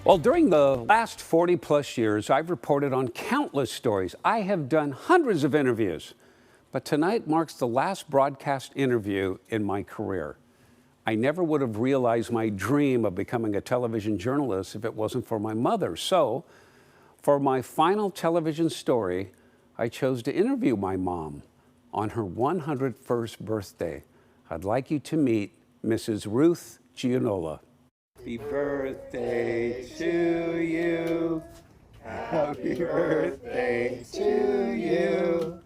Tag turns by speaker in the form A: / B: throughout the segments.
A: Well, during the last 40 plus years, I've reported on countless stories. I have done hundreds of interviews, but tonight marks the last broadcast interview in my career. I never would have realized my dream of becoming a television journalist if it wasn't for my mother. So, for my final television story, I chose to interview my mom on her 101st birthday. I'd like you to meet Mrs. Ruth Gianola. Happy birthday to you. Happy birthday to you.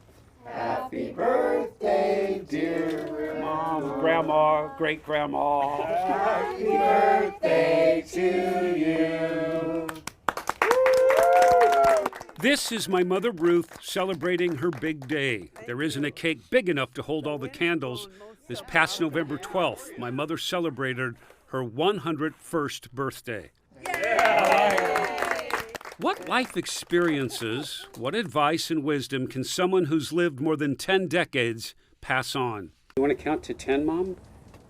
A: Happy birthday, dear Mom, Grandma, Great Grandma. Happy birthday to you. This is my mother, Ruth, celebrating her big day. There isn't a cake big enough to hold all the candles. This past November 12th, my mother celebrated her 101st birthday. Yay! What life experiences, what advice and wisdom can someone who's lived more than 10 decades pass on? You want to count to 10, Mom?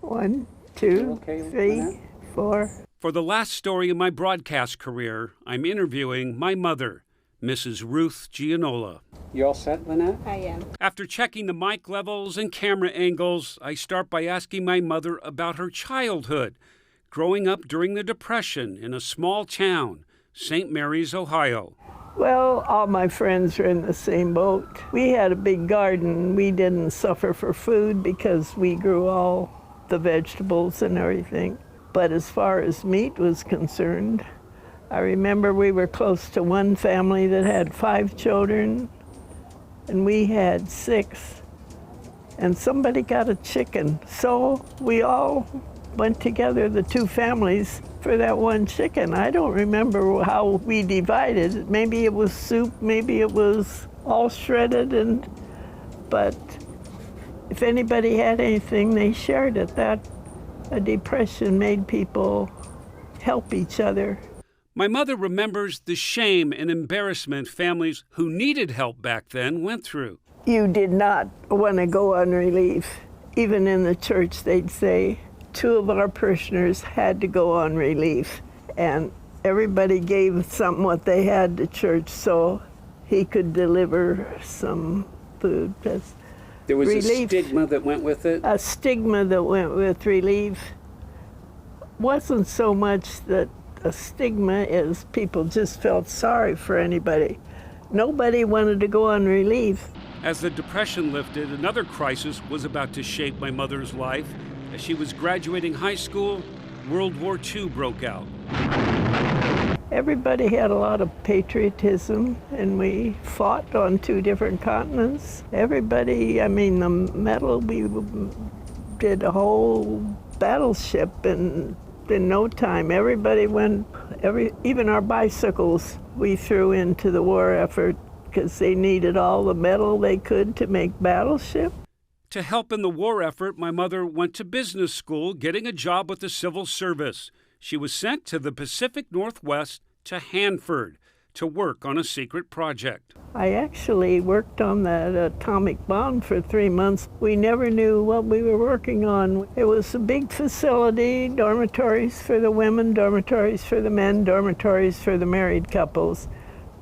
B: 1, 2, 3, 4.
A: For the last story in my broadcast career, I'm interviewing my mother, Mrs. Ruth Gianola. You all set, Lynette?
B: I am.
A: After checking the mic levels and camera angles, I start by asking my mother about her childhood, growing up during the Depression in a small town, St. Mary's, Ohio.
B: Well, all my friends were in the same boat. We had a big garden. We didn't suffer for food because we grew all the vegetables and everything. But as far as meat was concerned, I remember we were close to one family that had 5 children, and we had 6. And somebody got a chicken. So we all went together, the 2 families, for that one chicken. I don't remember how we divided. Maybe it was soup, maybe it was all shredded, but if anybody had anything, they shared it. A depression made people help each other.
A: My mother remembers the shame and embarrassment families who needed help back then went through.
B: You did not want to go on relief. Even in the church, they'd say 2 of our parishioners had to go on relief, and everybody gave something what they had to church so he could deliver some food.
A: There was
B: relief.
A: A stigma that went with it?
B: A stigma that went with relief. Wasn't so much that a stigma is people just felt sorry for anybody. Nobody wanted to go on relief.
A: As the Depression lifted, another crisis was about to shape my mother's life. As she was graduating high school, World War II broke out.
B: Everybody had a lot of patriotism, and we fought on 2 different continents. Everybody, the medal, we did a whole battleship in no time. Everybody went, even our bicycles we threw into the war effort because they needed all the metal they could to make battleship.
A: To help in the war effort, my mother went to business school, getting a job with the civil service. She was sent to the Pacific Northwest to Hanford to work on a secret project.
B: I actually worked on that atomic bomb for 3 months. We never knew what we were working on. It was a big facility, dormitories for the women, dormitories for the men, dormitories for the married couples.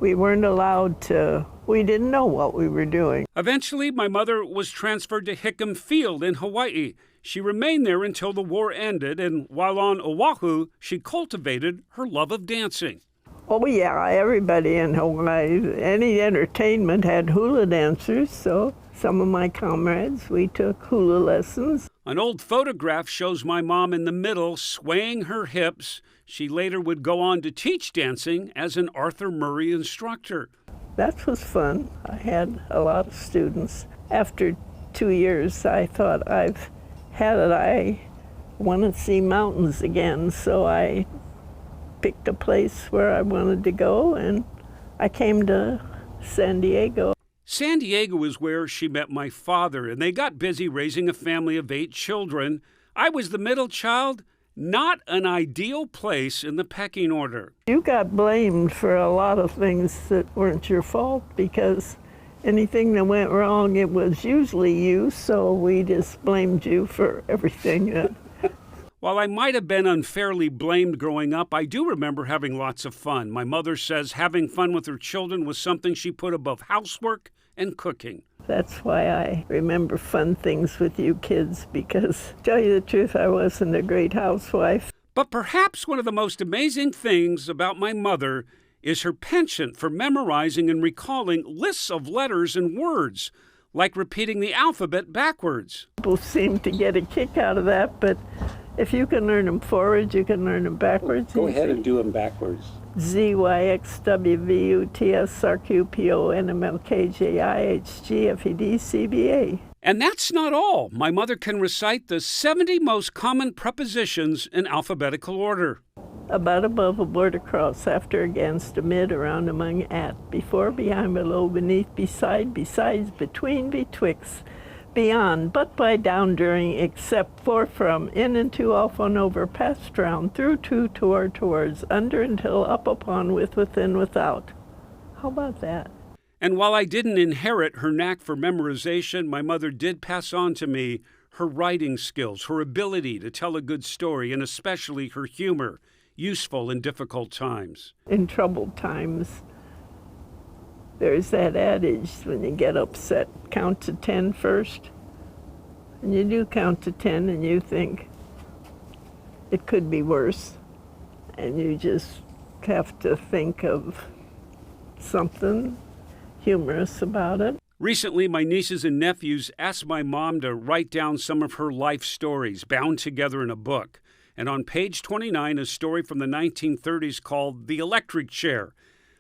B: We weren't allowed to, we didn't know what we were doing.
A: Eventually, my mother was transferred to Hickam Field in Hawaii. She remained there until the war ended, and while on Oahu, she cultivated her love of dancing.
B: Oh yeah, everybody in Hawaii, any entertainment had hula dancers, so some of my comrades, we took hula lessons.
A: An old photograph shows my mom in the middle, swaying her hips. She later would go on to teach dancing as an Arthur Murray instructor.
B: That was fun. I had a lot of students. After 2 years, I thought, I've had it. I want to see mountains again, so I picked a place where I wanted to go, and I came to San Diego.
A: San Diego is where she met my father, and they got busy raising a family of 8 children. I was the middle child, not an ideal place in the pecking order.
B: You got blamed for a lot of things that weren't your fault, because anything that went wrong, it was usually you, so we just blamed you for everything.
A: While I might have been unfairly blamed growing up, I do remember having lots of fun. My mother says having fun with her children was something she put above housework and cooking.
B: That's why I remember fun things with you kids, because, to tell you the truth, I wasn't a great housewife.
A: But perhaps one of the most amazing things about my mother is her penchant for memorizing and recalling lists of letters and words, like repeating the alphabet backwards.
B: People seem to get a kick out of that, but if you can learn them forwards, you can learn them backwards.
A: Go ahead and do them backwards.
B: Z, Y, X, W, V, U, T, S, R, Q, P, O, N, M, L, K, J, I, H, G, F, E, D, C, B, A.
A: And that's not all. My mother can recite the 70 most common prepositions in alphabetical order.
B: About, above, aboard, across, after, against, amid, around, among, at, before, behind, below, beneath, beside, besides, between, betwixt, beyond, but, by, down, during, except, for, from, in and to, off, on, over, past, round, through, to, toward, towards, under, until, up, upon, with, within, without. How about that?
A: And while I didn't inherit her knack for memorization, my mother did pass on to me her writing skills, her ability to tell a good story, and especially her humor, useful in difficult times.
B: In troubled times, there's that adage, when you get upset, count to 10 first. And you do count to 10 and you think it could be worse. And you just have to think of something humorous about it.
A: Recently, my nieces and nephews asked my mom to write down some of her life stories bound together in a book. And on page 29, a story from the 1930s called The Electric Chair,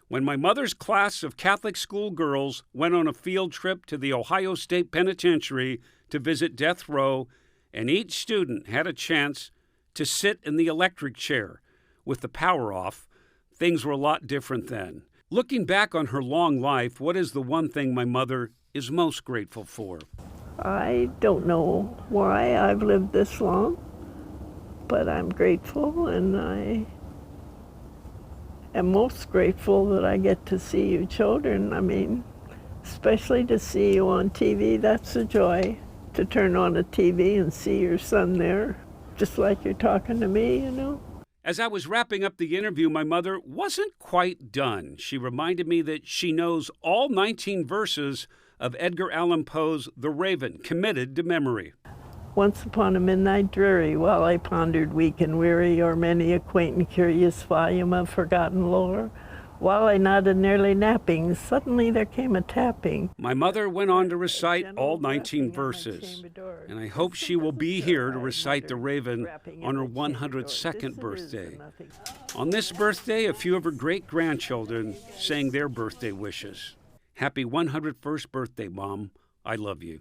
A: when my mother's class of Catholic school girls went on a field trip to the Ohio State Penitentiary to visit death row, and each student had a chance to sit in the electric chair. With the power off, things were a lot different then. Looking back on her long life, what is the one thing my mother is most grateful for?
B: I don't know why I've lived this long, but I'm grateful, and I am most grateful that I get to see you children. I mean, especially to see you on TV, that's a joy. To turn on a TV and see your son there, just like you're talking to me, you know.
A: As I was wrapping up the interview, my mother wasn't quite done. She reminded me that she knows all 19 verses of Edgar Allan Poe's The Raven, committed to memory.
B: Once upon a midnight dreary, while I pondered weak and weary o'er many a quaint and curious volume of forgotten lore, while I nodded nearly napping, suddenly there came a tapping.
A: My mother went on to recite all 19 verses, and I hope she will be here to recite The Raven on her 102nd birthday. On this birthday, a few of her great-grandchildren sang their birthday wishes. Happy 101st birthday, Mom. I love you.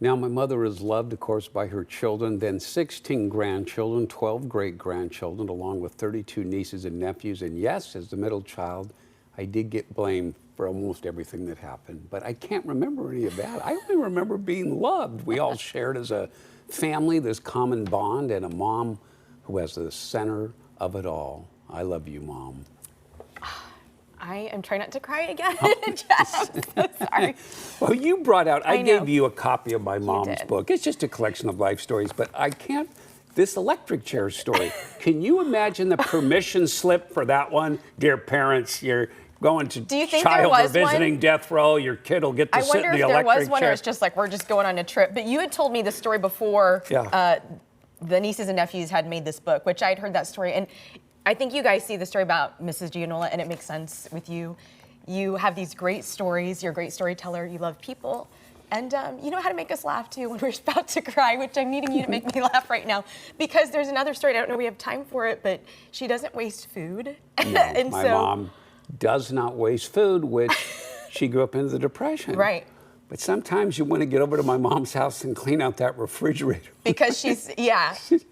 A: Now, my mother is loved, of course, by her children, then 16 grandchildren, 12 great-grandchildren, along with 32 nieces and nephews. And yes, as the middle child, I did get blamed for almost everything that happened. But I can't remember any of that. I only remember being loved. We all shared as a family this common bond, and a mom who was the center of it all. I love you, Mom.
C: I am trying not to cry again. Jeff, I'm so sorry.
A: Well, you brought out, I gave you a copy of my mom's
C: did.
A: book. It's just a collection of life stories, but I can't, this electric chair story, can you imagine the permission slip for that one? Dear parents, you're going to child or visiting death row, your kid will get to sit in the electric chair.
C: I wonder if there was one, or it's just like, we're just going on a trip. But you had told me the story before the nieces and nephews had made this book, which I'd heard that story. And I think you guys see the story about Mrs. Gianola, and it makes sense with you. You have these great stories. You're a great storyteller. You love people. And you know how to make us laugh, too, when we're about to cry, which I'm needing you to make me laugh right now. Because there's another story. I don't know if we have time for it, but she doesn't waste food.
A: No, and my mom does not waste food, which she grew up into the Depression.
C: Right.
A: But sometimes you want to get over to my mom's house and clean out that refrigerator.
C: Because she's,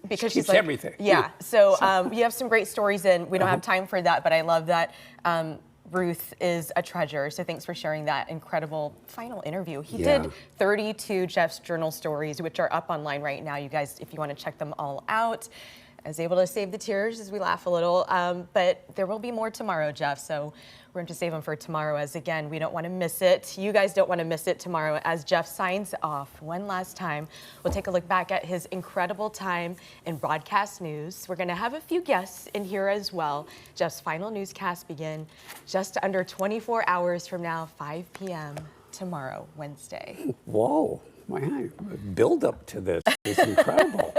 C: because she's like,
A: everything.
C: Yeah, so you have some great stories, and we don't have time for that, but I love that. Ruth is a treasure, so thanks for sharing that incredible final interview. He did 32 Jeff's journal stories, which are up online right now, you guys, if you want to check them all out. I was able to save the tears as we laugh a little, but there will be more tomorrow, Jeff, so we're going to save them for tomorrow, as again, we don't want to miss it. You guys don't want to miss it tomorrow as Jeff signs off one last time. We'll take a look back at his incredible time in broadcast news. We're going to have a few guests in here as well. Jeff's final newscast begin just under 24 hours from now, 5 p.m. tomorrow, Wednesday.
A: Whoa, my build up to this is incredible.